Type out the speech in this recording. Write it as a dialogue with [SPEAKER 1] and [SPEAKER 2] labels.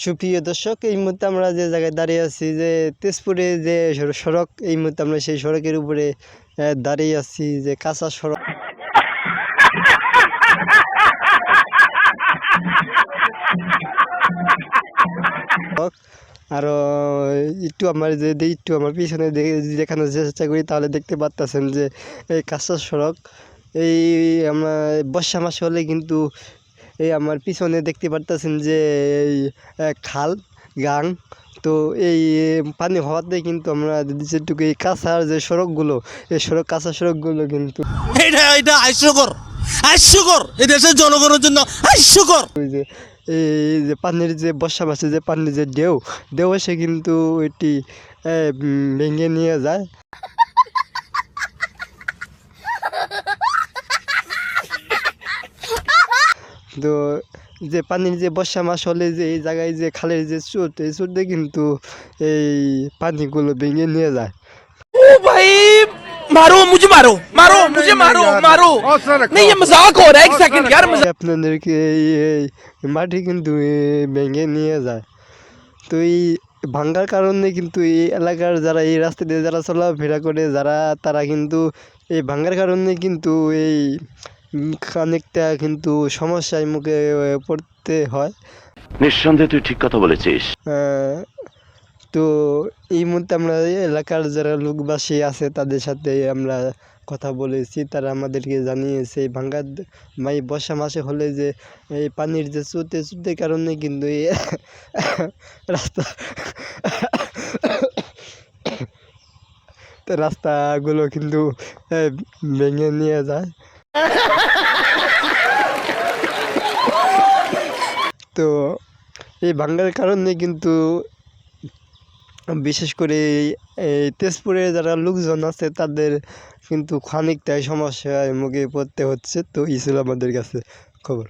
[SPEAKER 1] সুপ্রিয় দর্শক, এই মুহূর্তে আমরা যে জায়গায় দাঁড়িয়ে আছি, যে তেজপুরে যে সড়ক, এই মুহূর্তে আমরা সেই সড়কের উপরে দাঁড়িয়ে আছি, যে কাঁচা সড়ক। আরো একটু আমার পিছনে দেখানোর চেষ্টা করি, তাহলে দেখতে পারতেছেন যে এই কাঁচা সড়ক। এই আমরা বর্ষা মাস হলে কিন্তু এই আমার পিছনে দেখতে পারতেছেন যে এই খাল গাং, তো এই পানি হওয়াতে কিন্তু আমরা যেটুকু এই কাঁচার যে সড়কগুলো, এই কাঁচা সড়কগুলো কিন্তু
[SPEAKER 2] এটা হাস্যকর এই দেশের জনগণের জন্য হাস্যকর।
[SPEAKER 1] এই যে পানির যে বর্ষা মাসে যে পানির যে ঢেউ এসে কিন্তু এটি ভেঙে নিয়ে যায়। তো যে পানির যে বর্ষা মাস হলে যে এই জায়গায় যে খালের যে স্রোত, এই স্রোতে কিন্তু এই পানিগুলো ভেঙে নিয়ে যায়।
[SPEAKER 2] ओ भाई मुझे मारो नहीं ये मजाक हो रहा है। एक सेकंड यार
[SPEAKER 1] আপনাদেরকে এই মাটি কিন্তু ভেঙে নিয়ে যায়। তো এই ভাঙ্গার কারণে কিন্তু এই এলাকার যারা এই রাস্তা দিয়ে যারা চলাফেরা করে, তারা কিন্তু এই ভাঙ্গার কারণে কিন্তু এই খানিকটা কিন্তু সমস্যায় মুখে পড়তে হয়।
[SPEAKER 3] নিঃসন্দেহে তুই ঠিক কথা বলেছিস।
[SPEAKER 1] তো এই মুহূর্তে আমরা এলাকার যারা লোকবাসী আছে তাদের সাথে আমরা কথা বলেছি, তারা আমাদেরকে জানিয়েছে এই বর্ষা মাসে হলে যে এই পানির যে স্রোতের কারণে কিন্তু এই রাস্তাগুলো কিন্তু ভেঙে নিয়ে যায়। তো এই ভাঙ্গার কারণে কিন্তু বিশেষ করে এই তেজপুরে যারা লোকজন আছে তাদের কিন্তু খানিকটাই সমস্যায় মুখে পড়তে হচ্ছে। তো এই ছিল আমাদের কাছে খবর।